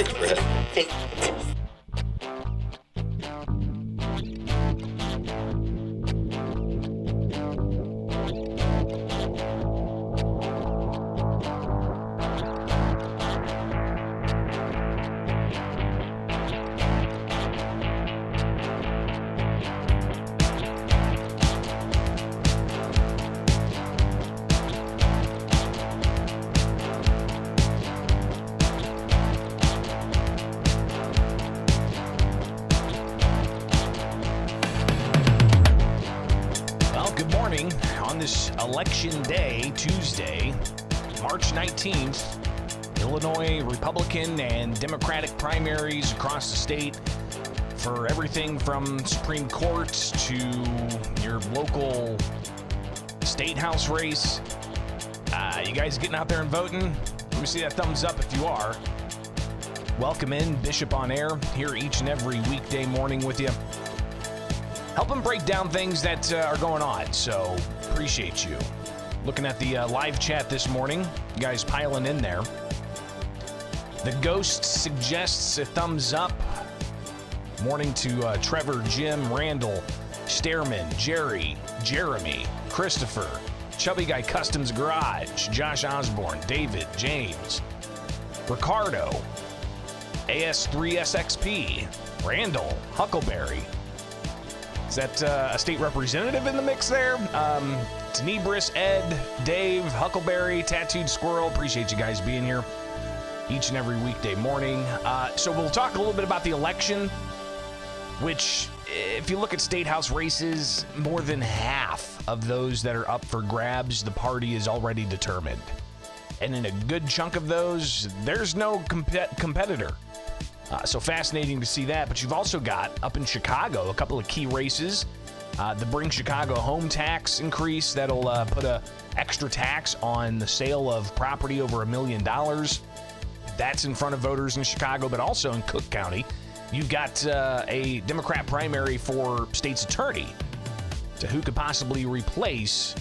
express. Election Day, Tuesday, March 19th, Illinois Republican and Democratic primaries across the state for everything from Supreme Court to your local state house race. You guys getting out there and voting? Let me see that thumbs up if you are. Welcome in, Bishop on Air, here each and every weekday morning with you. Helping break down things that are going on, so appreciate you. Looking at the live chat this morning, you guys piling in there. The Ghost suggests a thumbs up. Morning to Trevor, Jim, Randall, Stairman, Jerry, Jeremy, Christopher, Chubby Guy Customs Garage, Josh Osborne, David, James, Ricardo, AS3SXP, Randall, Huckleberry. Is that a state representative in the mix there? Tenebris, Ed, Dave, Huckleberry, Tattooed Squirrel. Appreciate you guys being here each and every weekday morning. So we'll talk a little bit about the election, which, if you look at state house races, more than half of those that are up for grabs, the party is already determined. And in a good chunk of those, there's no competitor. So fascinating to see that. But you've also got, up in Chicago, a couple of key races. The Bring Chicago home tax increase that'll put a extra tax on the sale of property over $1 million. That's in front of voters in Chicago, but also in Cook County. You've got a Democrat primary for state's attorney to who could possibly replace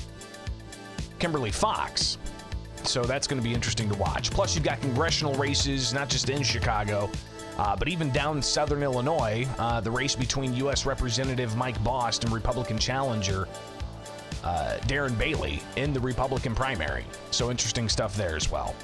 Kimberly Fox. So that's going to be interesting to watch. Plus, you've got congressional races, not just in Chicago, but even down in southern Illinois, the race between U.S. Representative Mike Bost and Republican challenger Darren Bailey in the Republican primary. So interesting stuff there as well.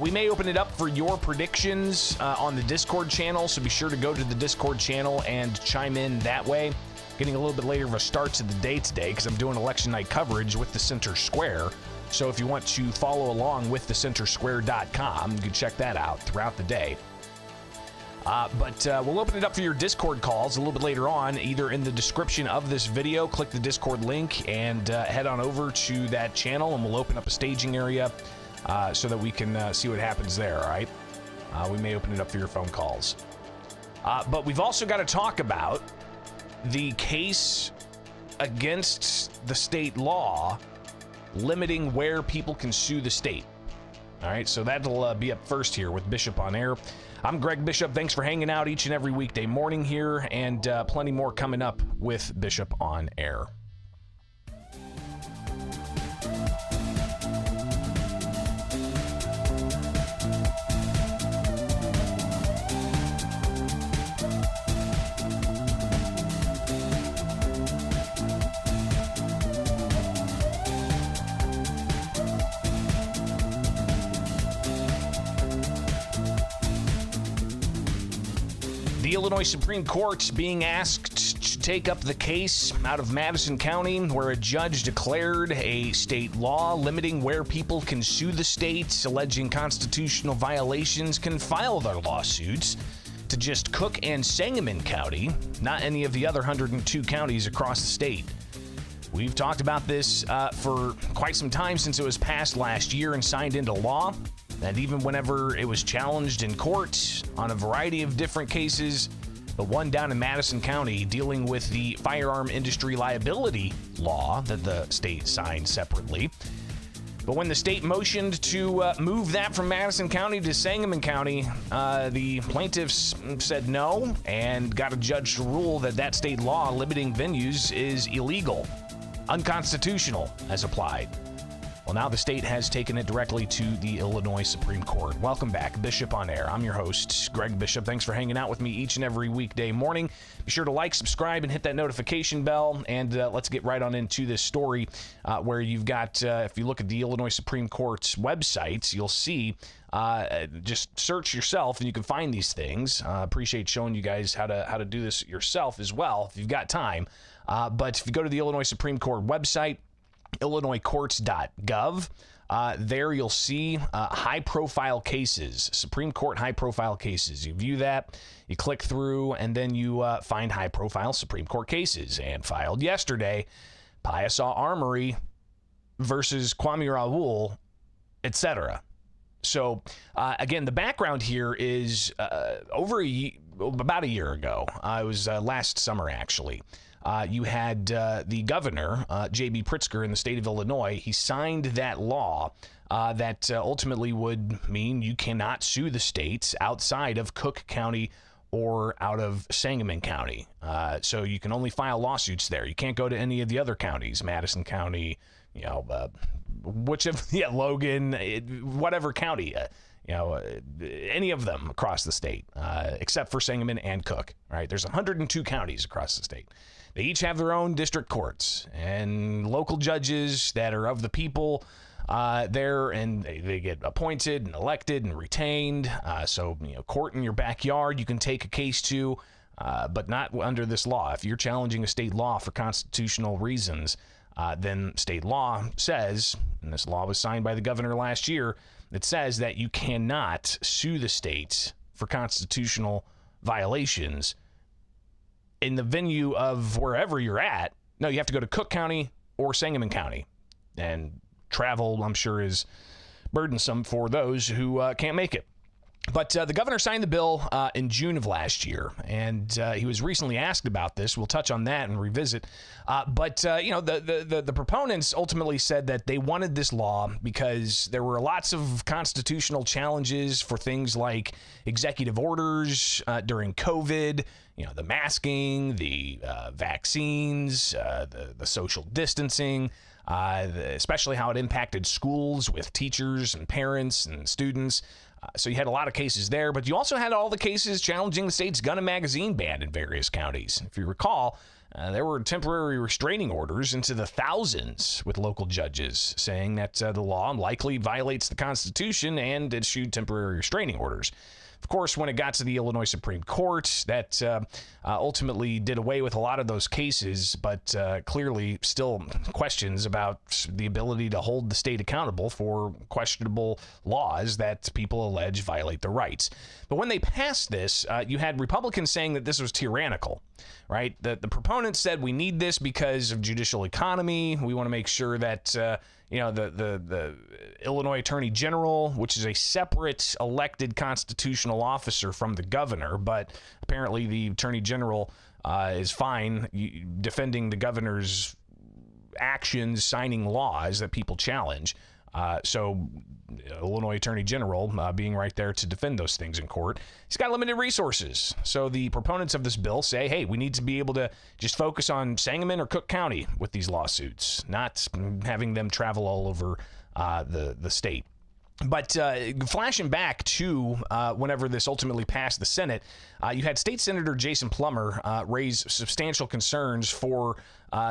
We may open it up for your predictions on the Discord channel, so be sure to go to the Discord channel and chime in that way. Getting a little bit later of a start to the day today because I'm doing election night coverage with the Center Square. So if you want to follow along with thecentersquare.com, you can check that out throughout the day. But we'll open it up for your Discord calls a little bit later on, either in the description of this video. Click the Discord link and head on over to that channel, and we'll open up a staging area so that we can see what happens there, all right? We may open it up for your phone calls. But we've also got to talk about the case against the state law limiting where people can sue the state. All right, so that'll be up first here with Bishop on Air. I'm Greg Bishop. Thanks for hanging out each and every weekday morning here, and plenty more coming up with Bishop on Air. The Illinois Supreme Court being asked to take up the case out of Madison County where a judge declared a state law limiting where people can sue the state, alleging constitutional violations, can file their lawsuits to just Cook and Sangamon County, not any of the other 102 counties across the state. We've talked about this for quite some time since it was passed last year and signed into law. And even whenever it was challenged in court on a variety of different cases, the one down in Madison County dealing with the firearm industry liability law that the state signed separately. But when the state motioned to move that from Madison County to Sangamon County, the plaintiffs said no and got a judge to rule that that state law limiting venues is illegal, unconstitutional as applied. Well, now the state has taken it directly to the Illinois Supreme Court. Welcome back, Bishop on Air. I'm your host, Greg Bishop. Thanks for hanging out with me each and every weekday morning. Be sure to like, subscribe, and hit that notification bell. And let's get right on into this story where you've got, if you look at the Illinois Supreme Court's website, you'll see, just search yourself and you can find these things. Appreciate showing you guys how to do this yourself as well if you've got time. But if you go to the Illinois Supreme Court website, illinoiscourts.gov. There you'll see high-profile cases, Supreme Court high-profile cases. You view that, you click through, and then you find high-profile Supreme Court cases. And filed yesterday, Piasaw Armory versus Kwame Raoul, etc. So, again, the background here is about a year ago. It was last summer, actually. You had the governor, J.B. Pritzker, in the state of Illinois. He signed that law that ultimately would mean you cannot sue the states outside of Cook County or out of Sangamon County. So you can only file lawsuits there. You can't go to any of the other counties, Madison County, Logan, whatever county, any of them across the state, except for Sangamon and Cook, right? There's 102 counties across the state. They each have their own district courts and local judges that are of the people there, and they get appointed and elected and retained. So, court in your backyard you can take a case to, but not under this law. If you're challenging a state law for constitutional reasons, then state law says, and this law was signed by the governor last year, it says that you cannot sue the states for constitutional violations in the venue of wherever you're at. No, you have to go to Cook County or Sangamon County. And travel, I'm sure, is burdensome for those who can't make it. But the governor signed the bill in June of last year, and he was recently asked about this. We'll touch on that and revisit. But the proponents ultimately said that they wanted this law because there were lots of constitutional challenges for things like executive orders during COVID, the masking, the vaccines, the social distancing, especially how it impacted schools with teachers and parents and students. So you had a lot of cases there, but you also had all the cases challenging the state's gun and magazine ban in various counties. If you recall, there were temporary restraining orders into the thousands with local judges saying that the law likely violates the Constitution and issued temporary restraining orders. Of course, when it got to the Illinois Supreme Court, that ultimately did away with a lot of those cases, but clearly still questions about the ability to hold the state accountable for questionable laws that people allege violate their rights. But when they passed this, you had Republicans saying that this was tyrannical, right? The proponents said we need this because of judicial economy. We want to make sure that the Illinois Attorney General, which is a separate elected constitutional officer from the governor, but apparently the Attorney General is fine defending the governor's actions, signing laws that people challenge. So Illinois Attorney General being right there to defend those things in court. He's got limited resources. So the proponents of this bill say, hey, we need to be able to just focus on Sangamon or Cook County with these lawsuits, not having them travel all over the state. But flashing back to whenever this ultimately passed the Senate, you had State Senator Jason Plummer raise substantial concerns for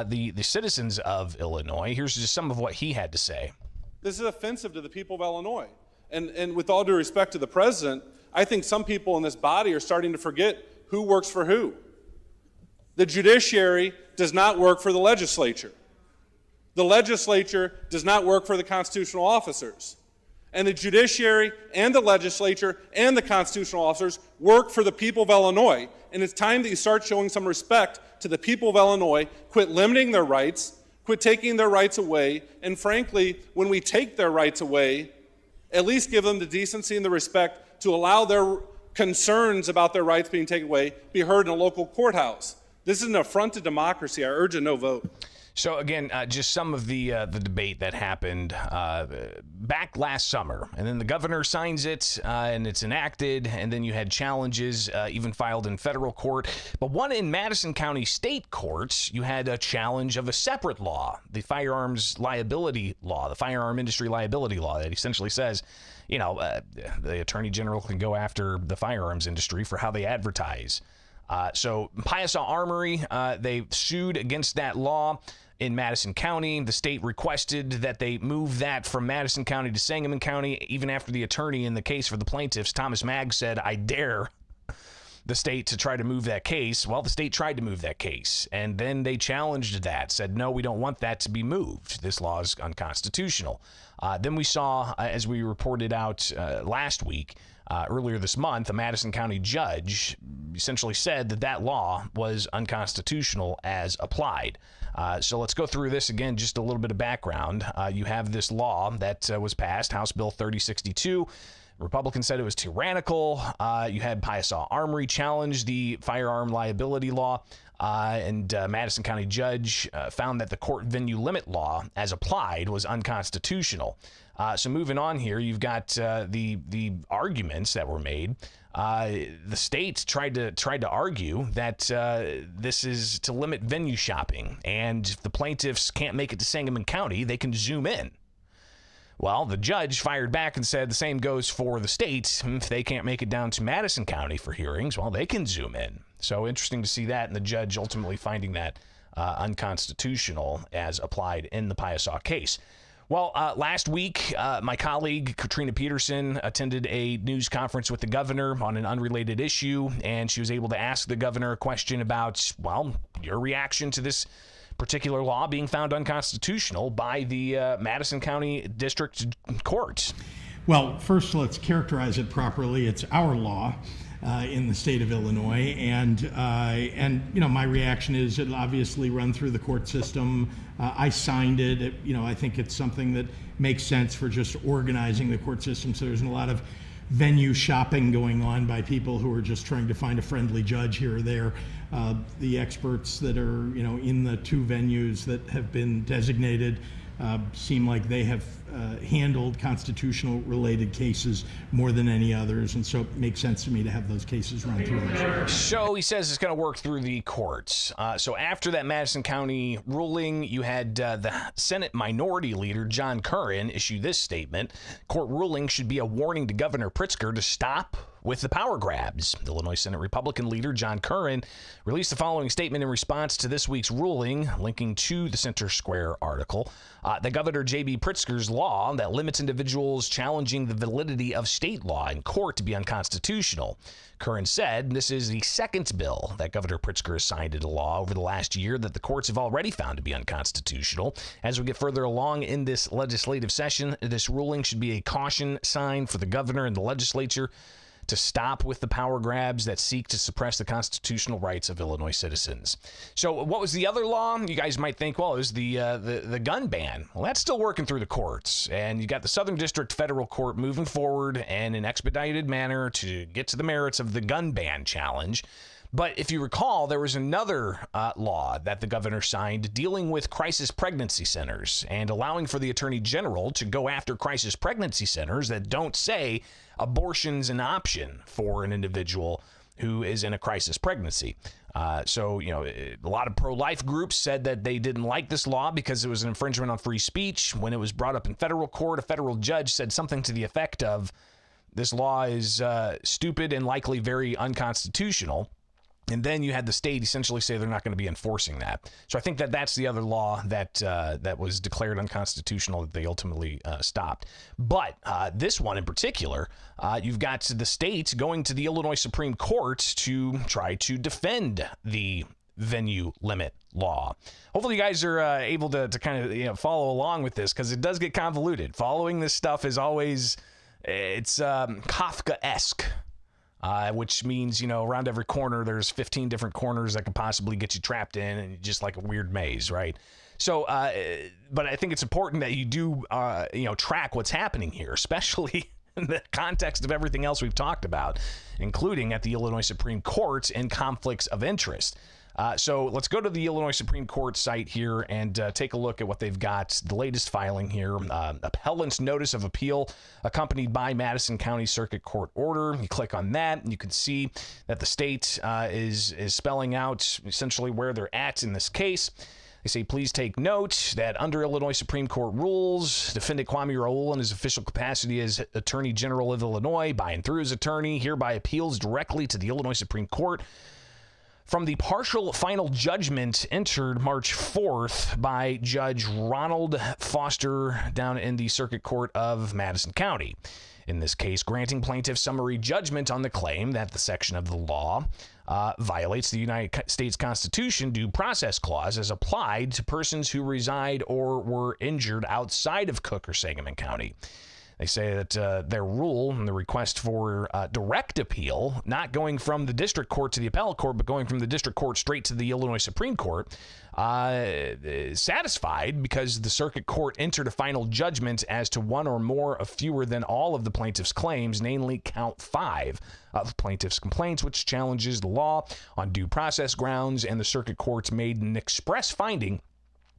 the citizens of Illinois. Here's just some of what he had to say. This is offensive to the people of Illinois. And with all due respect to the president, I think some people in this body are starting to forget who works for who. The judiciary does not work for the legislature. The legislature does not work for the constitutional officers. And the judiciary and the legislature and the constitutional officers work for the people of Illinois. And it's time that you start showing some respect to the people of Illinois, quit limiting their rights, quit taking their rights away, and frankly, when we take their rights away, at least give them the decency and the respect to allow their concerns about their rights being taken away be heard in a local courthouse. This is an affront to democracy. I urge a no vote. So again, just some of the debate that happened back last summer, and then the governor signs it, and it's enacted, and then you had challenges even filed in federal court. But one in Madison County State Courts, you had a challenge of a separate law, the firearms liability law, the firearm industry liability law, that essentially says, the attorney general can go after the firearms industry for how they advertise. So Piasa Armory, they sued against that law in Madison County. The state requested that they move that from Madison County to Sangamon County. Even after the attorney in the case for the plaintiffs, Thomas Magg, said, "I dare the state to try to move that case." Well, the state tried to move that case, and then they challenged that, said, "No, we don't want that to be moved. This law is unconstitutional." Then we saw, as we reported out last week, earlier this month, a Madison County judge essentially said that that law was unconstitutional as applied. So let's go through this again, just a little bit of background. You have this law that was passed, House Bill 3062. Republicans said it was tyrannical. You had Piasa Armory challenge the firearm liability law, and Madison County judge found that the court venue limit law, as applied, was unconstitutional. So moving on here, you've got the arguments that were made. The state tried to argue that this is to limit venue shopping, and if the plaintiffs can't make it to Sangamon County, they can zoom in. Well, the judge fired back and said the same goes for the state. If they can't make it down to Madison County for hearings, well, they can zoom in. So interesting to see that, and the judge ultimately finding that unconstitutional as applied in the Piasa case. Well, last week, my colleague Katrina Peterson attended a news conference with the governor on an unrelated issue, and she was able to ask the governor a question about, well, your reaction to this particular law being found unconstitutional by the Madison County District Court. Well, first, let's characterize it properly. It's our law in the state of Illinois, and my reaction is it'll obviously run through the court system. I signed it. I think it's something that makes sense for just organizing the court system, so there isn't a lot of venue shopping going on by people who are just trying to find a friendly judge here or there. The experts that are in the two venues that have been designated seem like they have handled constitutional related cases more than any others, and so it makes sense to me to have those cases run through them. So he says it's going to work through the courts. So after that Madison County ruling, you had the Senate Minority Leader John Curran issue this statement: "Court ruling should be a warning to Governor Pritzker to stop with the power grabs." The Illinois Senate Republican leader John Curran released the following statement in response to this week's ruling, linking to the Center Square article. That Governor J.B. Pritzker's law that limits individuals challenging the validity of state law in court to be unconstitutional. Curran said this is the second bill that Governor Pritzker has signed into law over the last year that the courts have already found to be unconstitutional. As we get further along in this legislative session, this ruling should be a caution sign for the governor and the legislature to stop with the power grabs that seek to suppress the constitutional rights of Illinois citizens. So what was the other law? You guys might think, well, it was the gun ban. Well, that's still working through the courts. And you got the Southern District Federal Court moving forward in an expedited manner to get to the merits of the gun ban challenge. But if you recall, there was another law that the governor signed dealing with crisis pregnancy centers and allowing for the attorney general to go after crisis pregnancy centers that don't say abortion's an option for an individual who is in a crisis pregnancy. So, a lot of pro-life groups said that they didn't like this law because it was an infringement on free speech. When it was brought up in federal court, a federal judge said something to the effect of, this law is stupid and likely very unconstitutional. And then you had the state essentially say they're not going to be enforcing that. So I think that that's the other law that was declared unconstitutional that they ultimately stopped. But this one in particular, you've got the state going to the Illinois Supreme Court to try to defend the venue limit law. Hopefully you guys are able to kind of follow along with this, because it does get convoluted. Following this stuff is always, it's Kafka-esque. Which means, around every corner, there's 15 different corners that could possibly get you trapped in, and just like a weird maze, right? So, but I think it's important that you do, track what's happening here, especially in the context of everything else we've talked about, including at the Illinois Supreme Court and conflicts of interest. So let's go to the Illinois Supreme Court site here and take a look at what they've got. The latest filing here, appellant's notice of appeal accompanied by Madison County Circuit Court order. You click on that and you can see that the state is spelling out essentially where they're at in this case. They say, please take note that under Illinois Supreme Court rules, defendant Kwame Raoul in his official capacity as Attorney General of Illinois, by and through his attorney, hereby appeals directly to the Illinois Supreme Court from the partial final judgment entered March 4th by Judge Ronald Foster down in the Circuit Court of Madison County. In this case, granting plaintiff summary judgment on the claim that the section of the law violates the United States Constitution due process clause as applied to persons who reside or were injured outside of Cook or Sangamon County. They say that their rule and the request for direct appeal, not going from the district court to the appellate court, but going from the district court straight to the Illinois Supreme Court, is satisfied because the circuit court entered a final judgment as to one or more of fewer than all of the plaintiff's claims, namely count 5 of plaintiff's complaints, which challenges the law on due process grounds, and the circuit courts made an express finding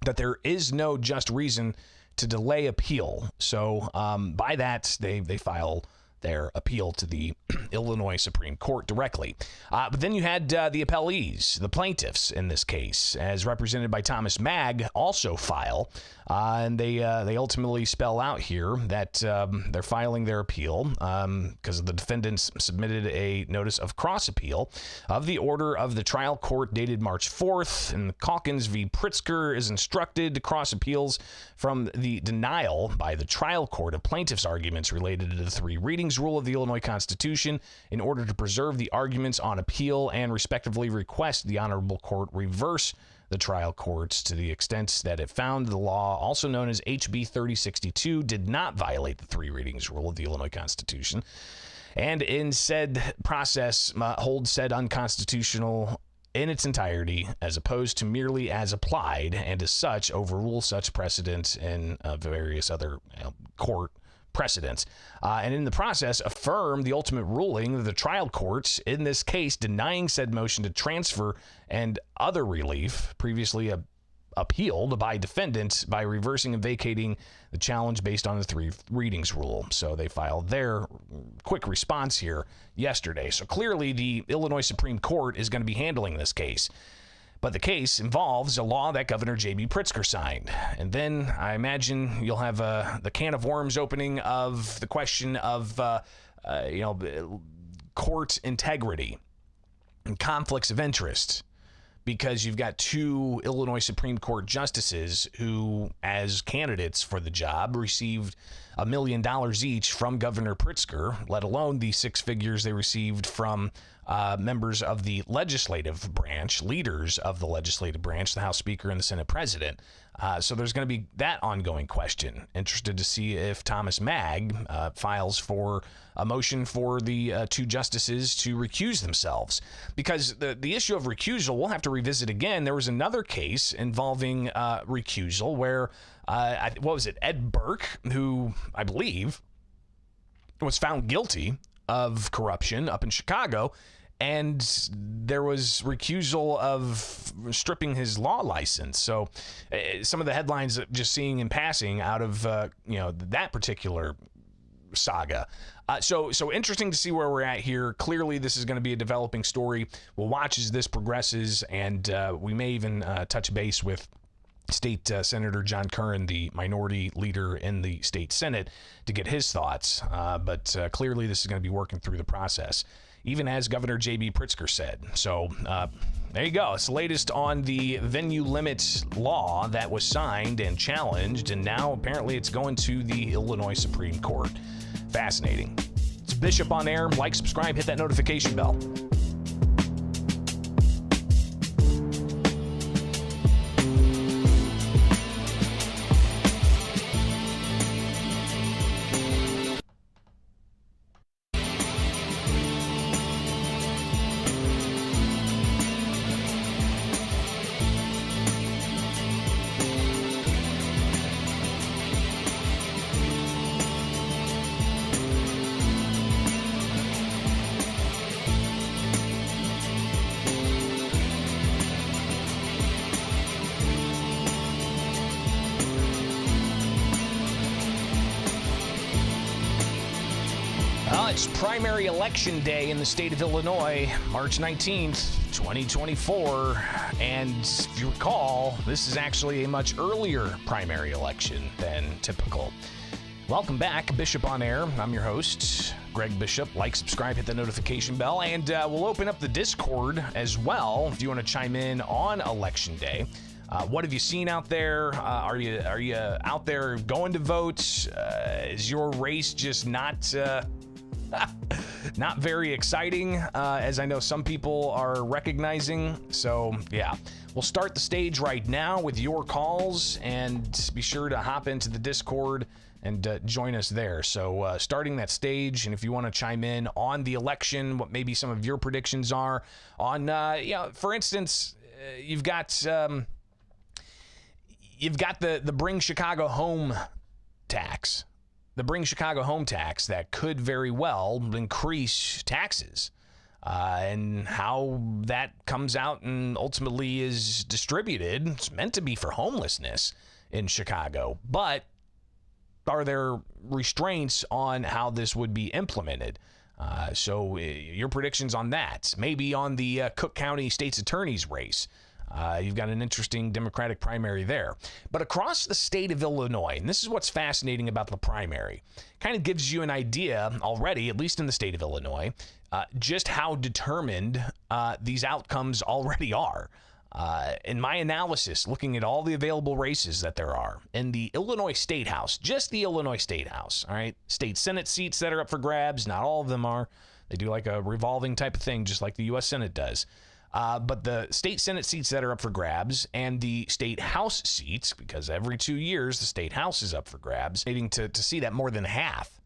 that there is no just reason to delay appeal. So by that, they file their appeal to the Illinois Supreme Court directly. But then you had the appellees, the plaintiffs in this case, as represented by Thomas Magg, also file. And they ultimately spell out here that they're filing their appeal because the defendants submitted a notice of cross appeal of the order of the trial court dated March 4th. And Calkins v. Pritzker is instructed to cross appeals from the denial by the trial court of plaintiffs' arguments related to the 3 readings rule of the Illinois Constitution in order to preserve the arguments on appeal and respectively request the honorable court reverse the trial courts to the extent that it found the law, also known as HB 3062, did not violate the 3 readings rule of the Illinois Constitution, and in said process hold said unconstitutional in its entirety as opposed to merely as applied, and as such overrule such precedents in various other court precedents, and in the process affirm the ultimate ruling of the trial courts in this case denying said motion to transfer and other relief previously appealed by defendants by reversing and vacating the challenge based on the 3 readings rule. So they filed their quick response here yesterday. So clearly the Illinois Supreme Court is going to be handling this case. But the case involves a law that Governor J.B. Pritzker signed. And then I imagine you'll have the can of worms opening of the question of, court integrity and conflicts of interest, because you've got 2 Illinois Supreme Court justices who, as candidates for the job, received $1 million each from Governor Pritzker, let alone the 6 figures they received from members of the legislative branch, leaders of the legislative branch, the House Speaker and the Senate President. So there's going to be that ongoing question. Interested to see if Thomas Magg files for a motion for the 2 justices to recuse themselves. Because the issue of recusal, we'll have to revisit again. There was another case involving recusal where, Ed Burke, who I believe was found guilty of corruption up in Chicago, and there was recusal of stripping his law license. So some of the headlines just seeing in passing out of that particular saga. So interesting to see where we're at here. Clearly, this is going to be a developing story. We'll watch as this progresses, and we may even touch base with State Senator John Curran, the minority leader in the state Senate, to get his thoughts. But clearly, this is going to be working through the process, even as Governor J.B. Pritzker said. So there you go. It's the latest on the venue limits law that was signed and challenged, and now apparently it's going to the Illinois Supreme Court. Fascinating. It's Bishop on Air. Like, subscribe, hit that notification bell. It's primary election day in the state of Illinois, March 19th, 2024. And if you recall, this is actually a much earlier primary election than typical. Welcome back, Bishop on Air. I'm your host, Greg Bishop. Like, subscribe, hit the notification bell, and we'll open up the Discord as well if you want to chime in on Election Day. What have you seen out there? Are you out there going to vote? Is your race just not not very exciting, as I know some people are recognizing? So yeah, we'll start the stage right now with your calls, and be sure to hop into the Discord and join us there. So starting that stage, and if you want to chime in on the election, what maybe some of your predictions are on, for instance, you've got the Bring Chicago Home tax. The Bring Chicago Home tax that could very well increase taxes, and how that comes out and ultimately is distributed. It's meant to be for homelessness in Chicago, but are there restraints on how this would be implemented? So your predictions on that, maybe on the Cook County State's Attorney's race. You've got an interesting Democratic primary there. But across the state of Illinois, and this is what's fascinating about the primary, kind of gives you an idea already, at least in the state of Illinois, just how determined these outcomes already are. In my analysis, looking at all the available races that there are in the Illinois State House, just the Illinois State House, all right, state Senate seats that are up for grabs, not all of them are. They do like a revolving type of thing, just like the U.S. Senate does. But the state Senate seats that are up for grabs and the state House seats, because every 2 years the state House is up for grabs, needing to see that more than half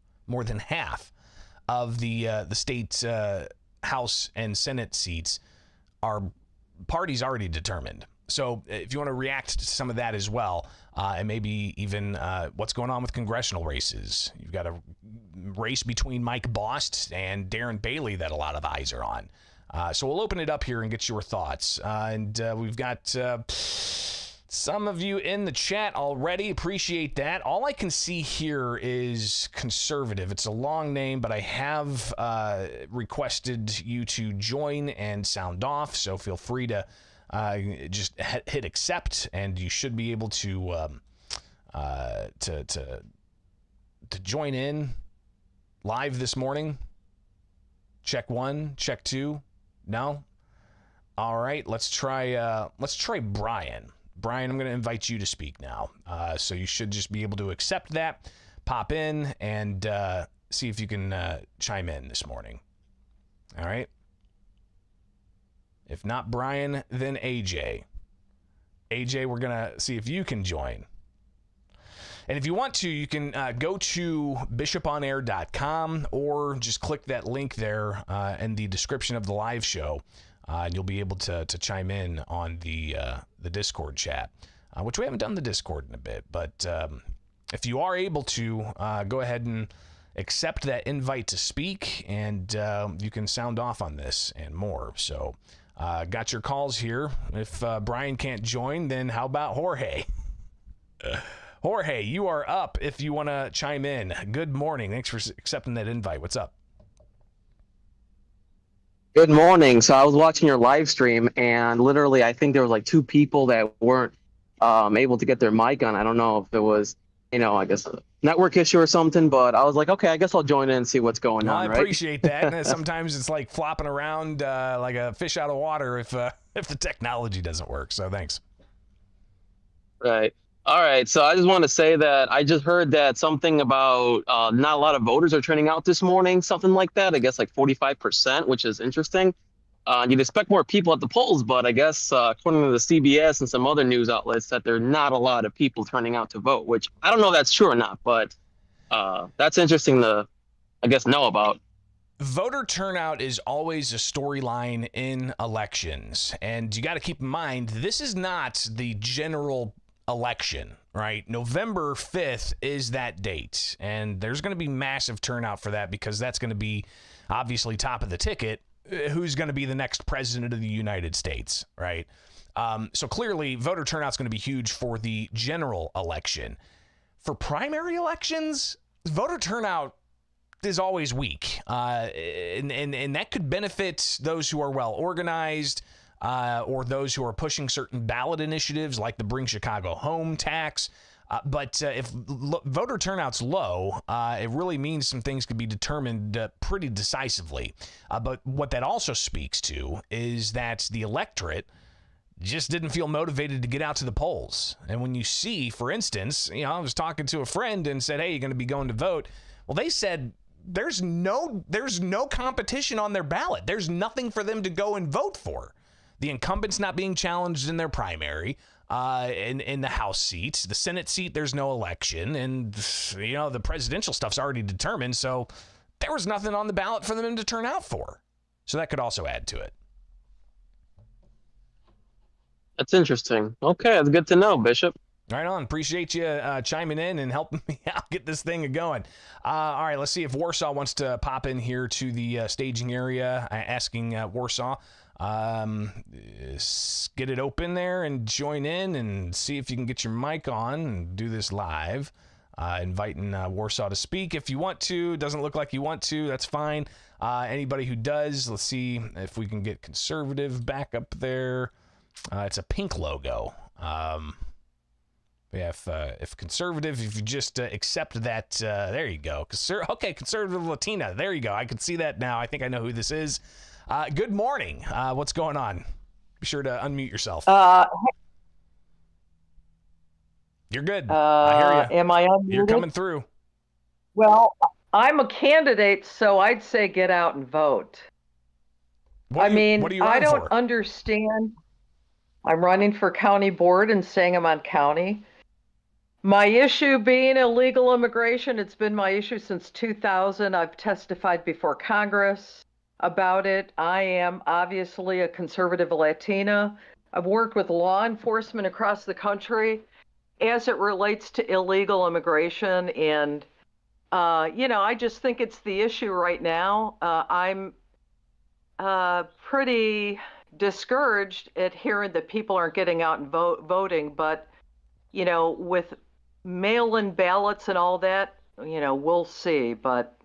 of the state House and Senate seats are parties already determined. So if you want to react to some of that as well, and maybe even what's going on with congressional races. You've got a race between Mike Bost and Darren Bailey that a lot of eyes are on. So we'll open it up here and get your thoughts. And we've got some of you in the chat already. Appreciate that. All I can see here is conservative. It's a long name, but I have requested you to join and sound off. So feel free to just hit accept, and you should be able to join in live this morning. Check 1, check 2. No? All right, let's try Brian. Brian, I'm going to invite you to speak now. So you should just be able to accept that, pop in, and see if you can chime in this morning. All right? If not Brian, then AJ. AJ, we're going to see if you can join. And if you want to, you can go to bishoponair.com or just click that link there in the description of the live show, and you'll be able to chime in on the Discord chat, which we haven't done the Discord in a bit. But if you are able to, go ahead and accept that invite to speak, and you can sound off on this and more. So got your calls here. If Brian can't join, then how about Jorge? Jorge, you are up if you want to chime in. Good morning. Thanks for accepting that invite. What's up? Good morning. So I was watching your live stream, and literally I think there was like 2 people that weren't able to get their mic on. I don't know if it was, I guess a network issue or something, but I was like, okay, I guess I'll join in and see what's going on. I appreciate that. And sometimes it's like flopping around like a fish out of water if the technology doesn't work. So thanks. Right. All right. So I just want to say that I just heard that something about not a lot of voters are turning out this morning, something like that. I guess like 45%, which is interesting. You'd expect more people at the polls, but I guess according to the CBS and some other news outlets, that there are not a lot of people turning out to vote, which I don't know if that's true or not, but that's interesting to, I guess, know about. Voter turnout is always a storyline in elections, and you got to keep in mind, this is not the general election, right? November 5th is that date, and there's going to be massive turnout for that because that's going to be obviously top of the ticket. Who's going to be the next president of the United States, right? So clearly, voter turnout's going to be huge for the general election. For primary elections, voter turnout is always weak, and that could benefit those who are well organized, or those who are pushing certain ballot initiatives like the Bring Chicago Home tax. But if voter turnout's low, it really means some things could be determined pretty decisively. But what that also speaks to is that the electorate just didn't feel motivated to get out to the polls. And when you see, for instance, I was talking to a friend and said, hey, you're going to be going to vote. Well, they said there's no competition on their ballot. There's nothing for them to go and vote for. The incumbent's not being challenged in their primary. In the House seat, the Senate seat, there's no election, and the presidential stuff's already determined, so there was nothing on the ballot for them to turn out for. So that could also add to it. That's interesting. Okay, that's good to know, Bishop. Right on. Appreciate you chiming in and helping me out get this thing going. All right, let's see if Warsaw wants to pop in here to the staging area. Asking Warsaw, get it open there and join in and see if you can get your mic on and do this live. Inviting Warsaw to speak if you want to. Doesn't look like you want to. That's fine. Anybody who does, let's see if we can get conservative back up there. It's a pink logo. Yeah, if conservative, if you just accept that, there you go. Okay, conservative Latina. There you go. I can see that now. I think I know who this is. Good morning. What's going on? Be sure to unmute yourself. You're good. I hear you. Am I unmuted? You're coming through. Well, I'm a candidate, so I'd say get out and vote. What are you I running don't for? understand. I'm running for county board in Sangamon County. My issue being illegal immigration, it's been my issue since 2000. I've testified before Congress about it. I am obviously a conservative Latina. I've worked with law enforcement across the country as it relates to illegal immigration. And, I just think it's the issue right now. I'm pretty discouraged at hearing that people aren't getting out and voting. But, with mail-in ballots and all that, we'll see. But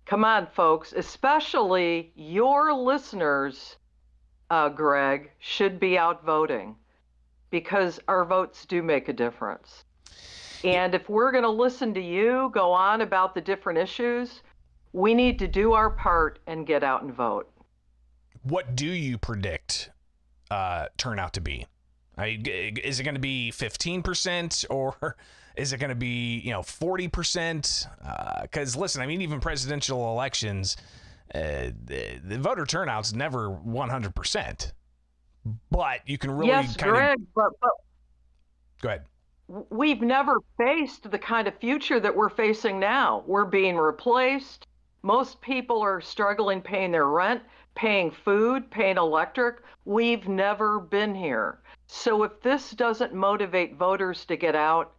come on, folks, especially your listeners, Greg, should be out voting because our votes do make a difference. And if we're going to listen to you go on about the different issues, we need to do our part and get out and vote. What do you predict turnout to be? Is it going to be 15% or is it going to be 40%? Because listen, even presidential elections, the voter turnout's never 100%. But you can really Greg, but go ahead. We've never faced the kind of future that we're facing now. We're being replaced. Most people are struggling paying their rent, paying food, paying electric. We've never been here. So if this doesn't motivate voters to get out,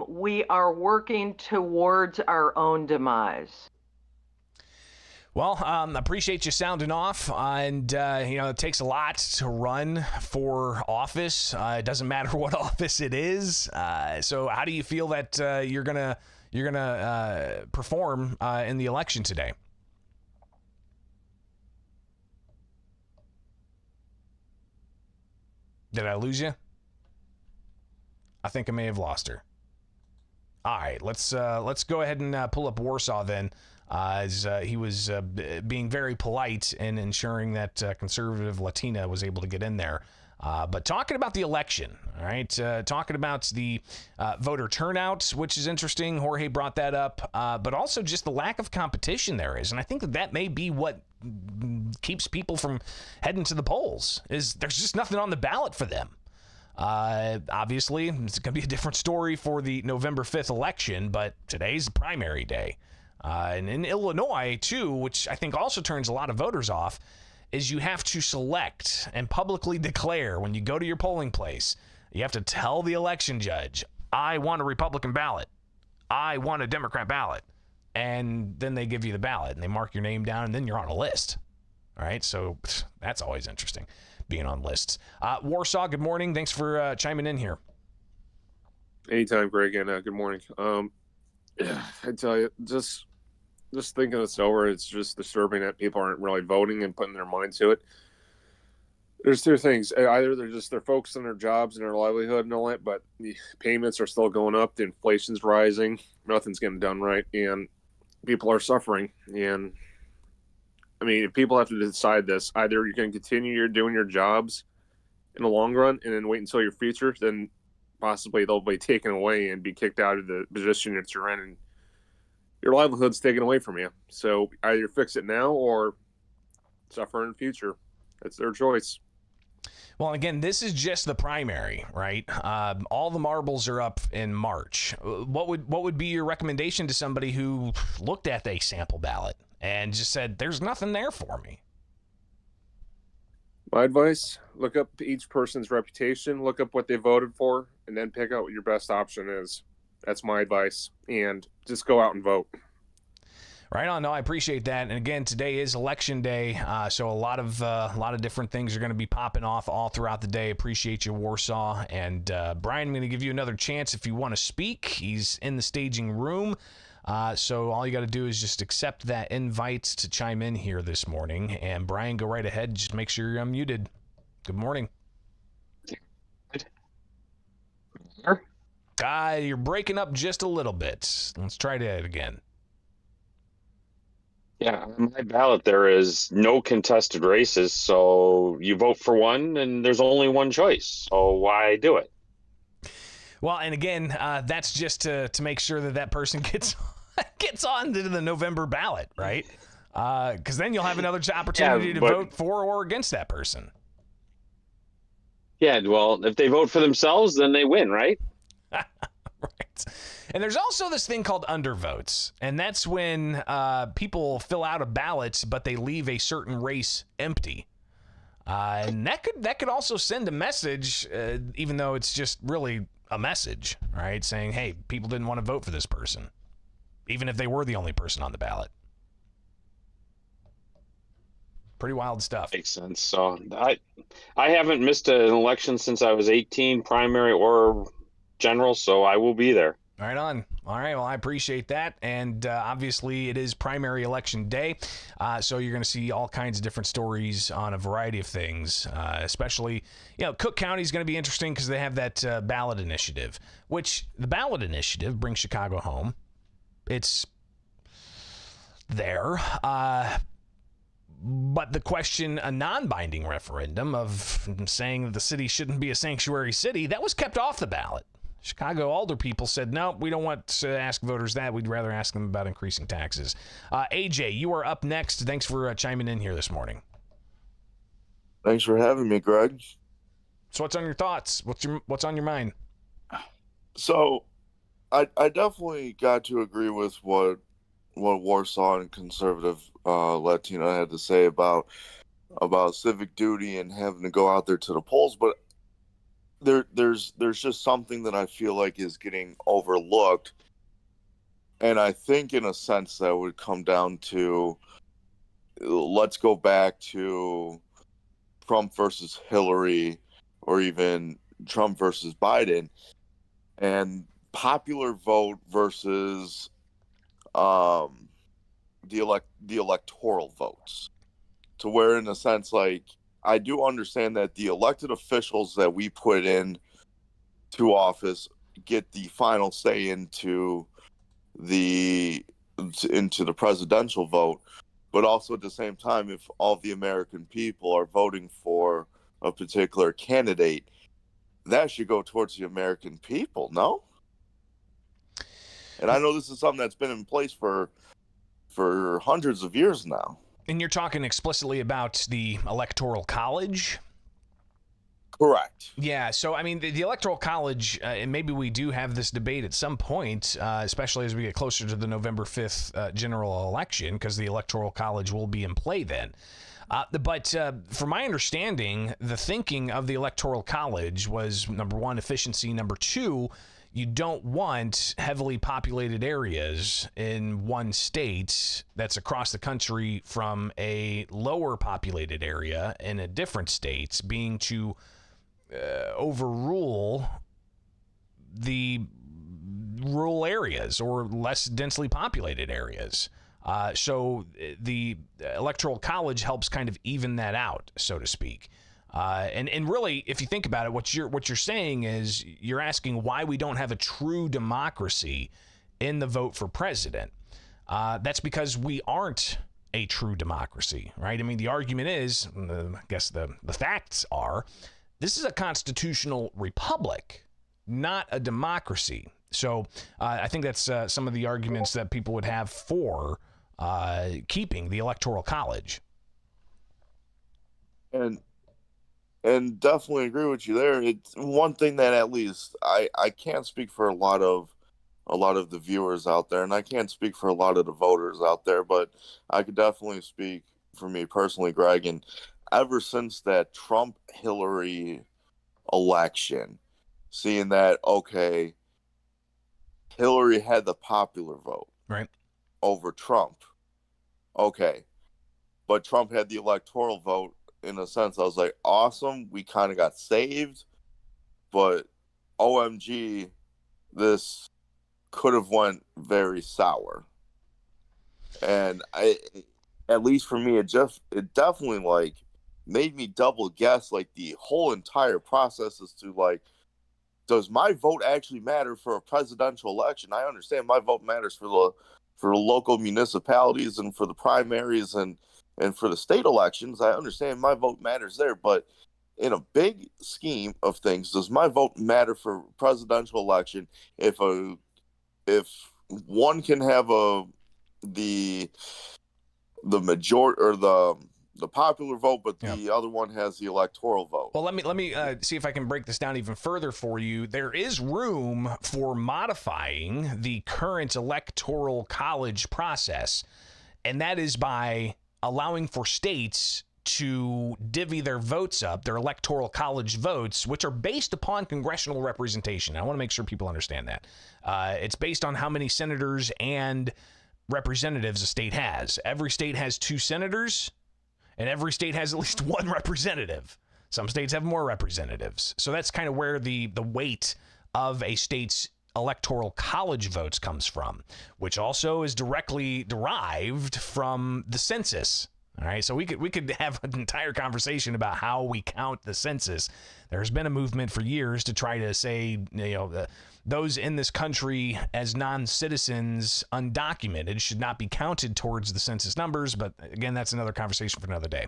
we are working towards our own demise. Well, appreciate you sounding off, and it takes a lot to run for office. It doesn't matter what office it is. So, how do you feel that you're gonna perform in the election today? Did I lose you? I think I may have lost her. All right, let's go ahead and pull up Warsaw then. As he was being very polite in ensuring that conservative Latina was able to get in there. But talking about the election, all right, talking about the voter turnout, which is interesting. Jorge brought that up, but also just the lack of competition there is. And I think that may be what keeps people from heading to the polls, is there's just nothing on the ballot for them. Obviously, it's going to be a different story for the November 5th election, but today's primary day. And in Illinois, too, which I think also turns a lot of voters off, is you have to select and publicly declare when you go to your polling place. You have to tell the election judge, I want a Republican ballot. I want a Democrat ballot. And then they give you the ballot, and they mark your name down, and then you're on a list. All right, so that's always interesting, being on lists. Warsaw, good morning. Thanks for chiming in here. Anytime, Greg, and good morning. I tell you, just just thinking it's over. It's just disturbing that people aren't really voting and putting their mind to it. There's two things. Either they're focused on their jobs and their livelihood and all that, but the payments are still going up. The inflation's rising. Nothing's getting done right, and people are suffering. And I mean, if people have to decide this, either you're going to continue doing your jobs in the long run and then wait until your future, then possibly they'll be taken away and be kicked out of the position that you're in, and your livelihood's taken away from you. So either fix it now or suffer in the future. That's their choice. Well, again, this is just the primary, right? All the marbles are up in March. What would be your recommendation to somebody who looked at a sample ballot and just said, "There's nothing there for me"? My advice: look up each person's reputation, look up what they voted for, and then pick out what your best option is. That's my advice, and just go out and vote. Right on. No, I appreciate that. And again, today is election day, so a lot of different things are going to be popping off all throughout the day. Appreciate you, Warsaw. And Brian, I'm going to give you another chance if you want to speak. He's in the staging room, so all you got to do is just accept that invite to chime in here this morning. And Brian, go right ahead. Just make sure you're unmuted. Good morning. You're breaking up just a little bit. Let's try that again. Yeah, on my ballot there is no contested races, so you vote for one and there's only one choice. So why do it? Well, and again, that's just to make sure that person gets on to the November ballot, right? Because then you'll have another opportunity to vote for or against that person. Yeah, well, if they vote for themselves, then they win, right? Right. And there's also this thing called undervotes, and that's when people fill out a ballot, but they leave a certain race empty. And that could also send a message, even though it's just really a message, right? Saying, hey, people didn't want to vote for this person, even if they were the only person on the ballot. Pretty wild stuff. Makes sense. So I haven't missed an election since I was 18, primary or general, so I will be there. Right on. All right. Well, I appreciate that. And obviously, it is primary election day. So you're going to see all kinds of different stories on a variety of things, especially, Cook County is going to be interesting because they have that ballot initiative, which the ballot initiative brings Chicago home. It's there. But the question, a non-binding referendum of saying that the city shouldn't be a sanctuary city, that was kept off the ballot. Chicago alder people said, no, we don't want to ask voters that. We'd rather ask them about increasing taxes. AJ, you are up next. Thanks for chiming in here this morning. Thanks for having me, Greg. So what's on your thoughts? What's on your mind? So I definitely got to agree with what Warsaw and conservative Latino had to say about civic duty and having to go out there to the polls, but there's just something that I feel like is getting overlooked, and I think in a sense that would come down to, let's go back to Trump versus Hillary, or even Trump versus Biden, and popular vote versus the electoral votes, to where in a sense, like, I do understand that the elected officials that we put in to office get the final say into the presidential vote, but also at the same time, if all the American people are voting for a particular candidate, that should go towards the American people, no? And I know this is something that's been in place for hundreds of years now. And you're talking explicitly about the Electoral College? Correct. Yeah, so I mean, the Electoral College, and maybe we do have this debate at some point, especially as we get closer to the November 5th general election, because the Electoral College will be in play then. But from my understanding, the thinking of the Electoral College was, number one, efficiency. Number two, you don't want heavily populated areas in one state that's across the country from a lower populated area in a different state being to overrule the rural areas or less densely populated areas. So the Electoral College helps kind of even that out, so to speak. And really, if you think about it, what you're saying is you're asking why we don't have a true democracy in the vote for president. That's because we aren't a true democracy, right? I mean, the argument is, I guess the facts are, this is a constitutional republic, not a democracy. So I think that's some of the arguments that people would have for keeping the Electoral College. And definitely agree with you there. It's one thing that at least I can't speak for a lot of the viewers out there, and I can't speak for a lot of the voters out there, but I could definitely speak for me personally, Greg. And ever since that Trump-Hillary election, seeing that, okay, Hillary had the popular vote right over Trump. Okay. But Trump had the electoral vote. In a sense, I was like, awesome. We kind of got saved. But OMG, this could have went very sour. And at least for me, it definitely like made me double guess like the whole entire process as to like, does my vote actually matter for a presidential election? I understand my vote matters for the local municipalities and for the primaries and for the state elections. I understand my vote matters there, but in a big scheme of things, does my vote matter for presidential election if one can have the majority or the popular vote, but the other one has the electoral vote? Well, let me see if I can break this down even further for you. There is room for modifying the current Electoral College process, and that is by allowing for states to divvy their votes up, their Electoral College votes, which are based upon congressional representation. I want to make sure people understand that. It's based on how many senators and representatives a state has. Every state has 2 senators, and every state has at least 1 representative. Some states have more representatives. So that's kind of where the weight of a state's Electoral College votes comes from, which also is directly derived from the census. All right, so we could have an entire conversation about how we count the census. There's been a movement for years to try to say, those in this country as non-citizens, undocumented, should not be counted towards the census numbers. But again, that's another conversation for another day.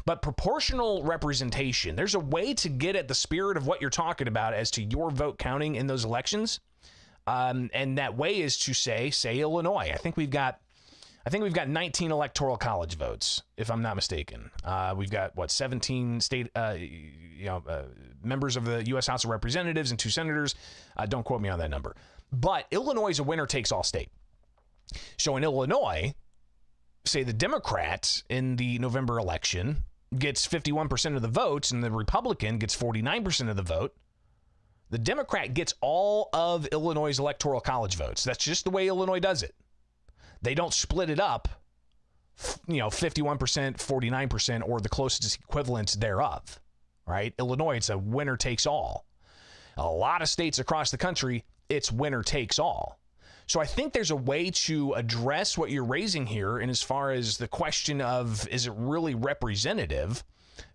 But proportional representation, there's a way to get at the spirit of what you're talking about as to your vote counting in those elections. And that way is to say Illinois. I think we've got 19 Electoral College votes, if I'm not mistaken. We've got 17 state, members of the U.S. House of Representatives and 2 senators. Don't quote me on that number. But Illinois is a winner-takes-all state. So in Illinois, say the Democrat in the November election gets 51% of the votes, and the Republican gets 49% of the vote. The Democrat gets all of Illinois' Electoral College votes. That's just the way Illinois does it. They don't split it up, 51%, 49%, or the closest equivalent thereof, right? Illinois, it's a winner takes all. A lot of states across the country, it's winner takes all. So I think there's a way to address what you're raising here, and as far as the question of, is it really representative,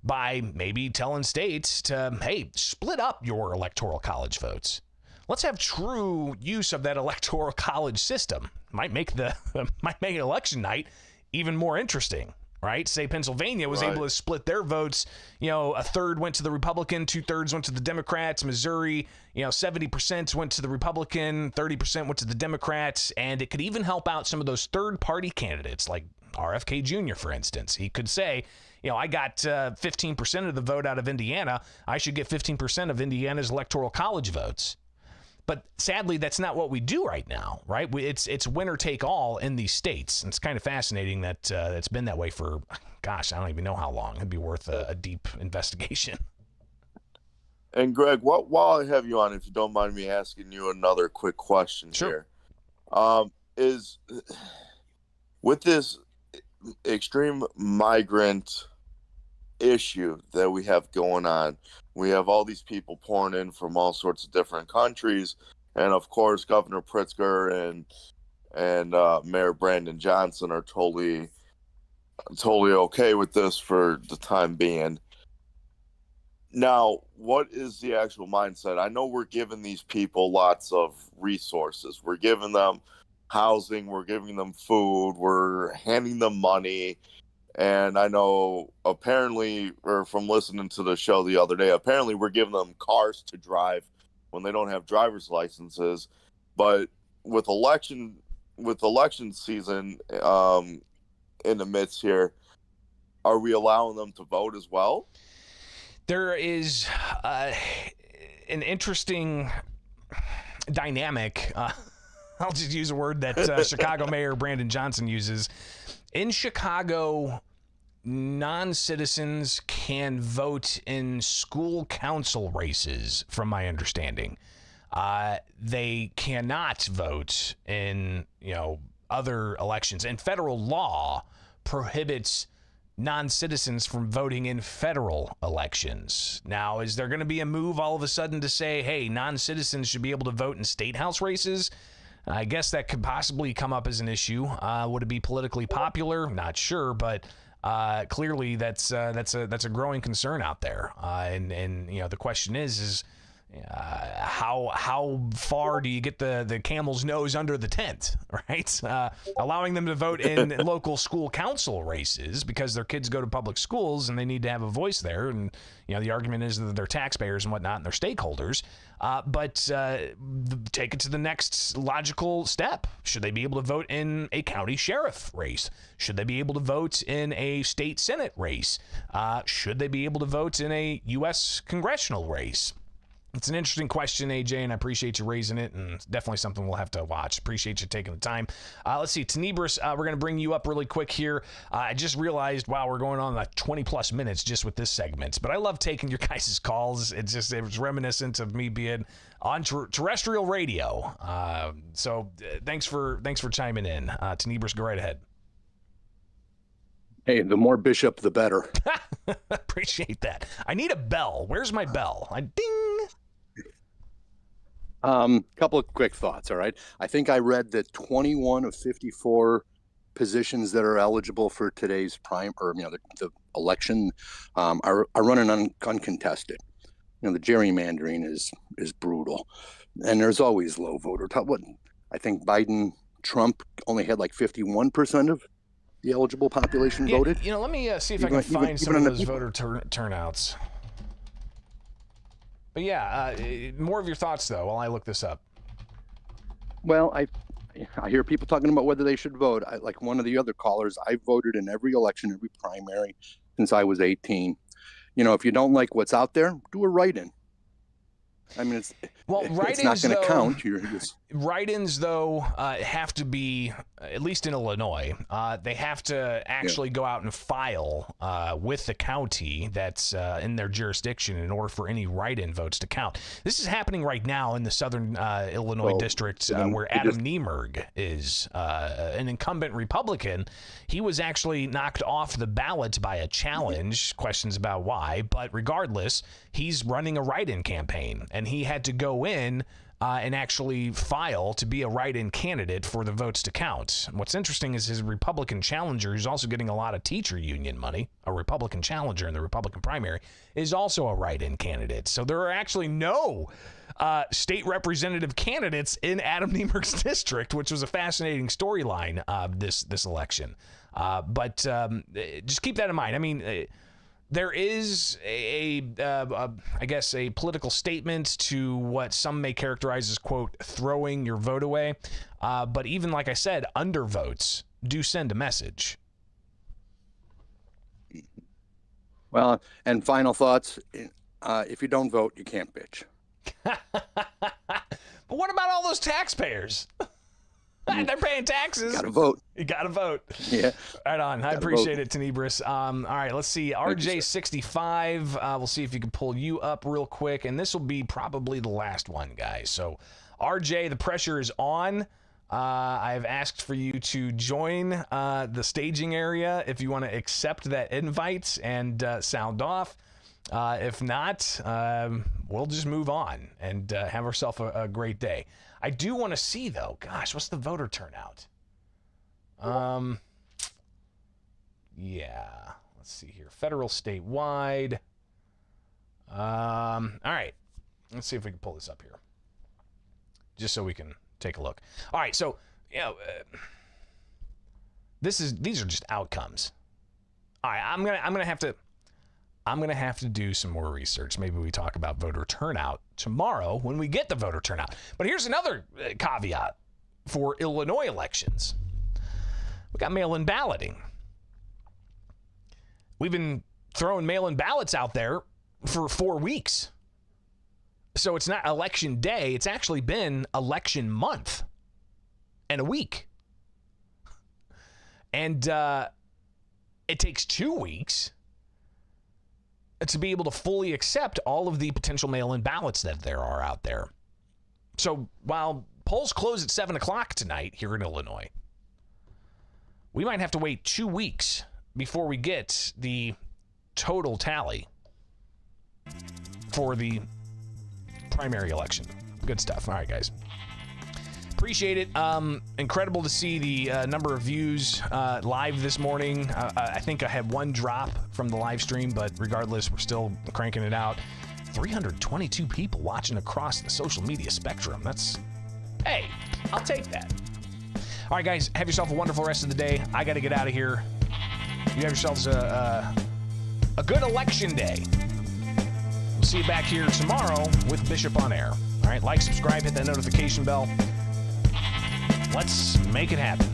by maybe telling states to, hey, split up your Electoral College votes. Let's have true use of that Electoral College system. Might make election night even more interesting, right? Say Pennsylvania was able to split their votes. A third went to the Republican, 2/3 went to the Democrats. Missouri, 70% went to the Republican, 30% went to the Democrats, and it could even help out some of those third-party candidates, like RFK Jr., for instance. He could say, I got 15% of the vote out of Indiana. I should get 15% of Indiana's Electoral College votes. But sadly, that's not what we do right now, right? It's winner take all in these states. And it's kind of fascinating that it's been that way for, gosh, I don't even know how long. It'd be worth a deep investigation. And Greg, while I have you on, if you don't mind me asking you another quick question here, is with this extreme migrant issue that we have going on, we have all these people pouring in from all sorts of different countries, and of course Governor Pritzker Mayor Brandon Johnson are totally okay with this for the time being. Now, what is the actual mindset? I know we're giving these people lots of resources. We're giving them housing, we're giving them food, we're handing them money. And I know apparently, or from listening to the show the other day, apparently we're giving them cars to drive when they don't have driver's licenses. But with election season in the midst here, are we allowing them to vote as well? There is an interesting dynamic. I'll just use a word that Chicago Mayor Brandon Johnson uses. In Chicago, non-citizens can vote in school council races, from my understanding. They cannot vote in, other elections. And federal law prohibits non-citizens from voting in federal elections. Now, is there going to be a move all of a sudden to say, hey, non-citizens should be able to vote in state house races? I guess that could possibly come up as an issue. Would it be politically popular? Not sure, but clearly that's a growing concern out there. And the question is how far do you get the camel's nose under the tent, right? Allowing them to vote in local school council races because their kids go to public schools and they need to have a voice there. And, the argument is that they're taxpayers and whatnot and they're stakeholders. But take it to the next logical step. Should they be able to vote in a county sheriff race? Should they be able to vote in a state senate race? Should they be able to vote in a U.S. congressional race? It's an interesting question, AJ, and I appreciate you raising it, and it's definitely something we'll have to watch. Appreciate you taking the time. Let's see, Tenebris, we're going to bring you up really quick here. I just realized, wow, we're going on like 20-plus minutes just with this segment, but I love taking your guys' calls. It was reminiscent of me being on terrestrial radio. So thanks for chiming in. Tenebris, go right ahead. Hey, the more Bishop, the better. Appreciate that. I need a bell. Where's my bell? Ding. Couple of quick thoughts. All right. I think I read that 21 of 54 positions that are eligible for today's the election are running uncontested. The gerrymandering is brutal, and there's always low voter. What I think Trump only had like 51% of the eligible population voted. Let me see if I can find some of those voter turnouts. But yeah, more of your thoughts though while I look this up. Well, I hear people talking about whether they should vote. Like one of the other callers, I voted in every election, every primary since I was 18. If you don't like what's out there, do a write-in. I mean, it's not going to count. Write-ins, though, have to be, at least in Illinois, they have to actually go out and file with the county that's in their jurisdiction in order for any write-in votes to count. This is happening right now in the southern Illinois district where Adam Niemerg is an incumbent Republican. He was actually knocked off the ballot by a challenge, questions about why, but regardless, he's running a write-in campaign, and he had to go in and actually file to be a write-in candidate for the votes to count. What's interesting is his Republican challenger, who's also getting a lot of teacher union money, a Republican challenger in the Republican primary, is also a write-in candidate. So there are actually no state representative candidates in Adam Niemerg's district, which was a fascinating storyline this election. But just keep that in mind. I mean, there is I guess a political statement to what some may characterize as, quote, throwing your vote away. But even like I said, undervotes do send a message. Well, and final thoughts, if you don't vote, you can't bitch. But what about all those taxpayers? They're paying taxes. Gotta vote. You gotta vote. Yeah. Right on. I appreciate it, Tenebris. All right, let's see. RJ65. We'll see if you can pull you up real quick. And this will be probably the last one, guys. So, RJ, the pressure is on. I've asked for you to join the staging area if you want to accept that invite and sound off. If not, we'll just move on and have ourselves a great day. I do want to see, though. Gosh, what's the voter turnout? Yeah. Let's see here. Federal, statewide. All right. Let's see if we can pull this up here, just so we can take a look. All right. So, these are just outcomes. All right. I'm gonna have to do some more research. Maybe we talk about voter turnout tomorrow when we get the voter turnout. But here's another caveat for Illinois elections. We got mail-in balloting. We've been throwing mail-in ballots out there for 4 weeks. So it's not election day. It's actually been election month and a week. And it takes 2 weeks to be able to fully accept all of the potential mail-in ballots that there are out there. So while polls close at 7 o'clock tonight here in Illinois, we might have to wait 2 weeks before we get the total tally for the primary election. Good stuff. All right, guys. Appreciate it. Incredible to see the number of views live this morning. I think I had one drop from the live stream, but regardless, we're still cranking it out. 322 people watching across the social media spectrum. Hey, I'll take that. All right, guys, have yourself a wonderful rest of the day. I got to get out of here. You have yourselves a good election day. We'll see you back here tomorrow with Bishop on Air. All right, like, subscribe, hit that notification bell. Let's make it happen.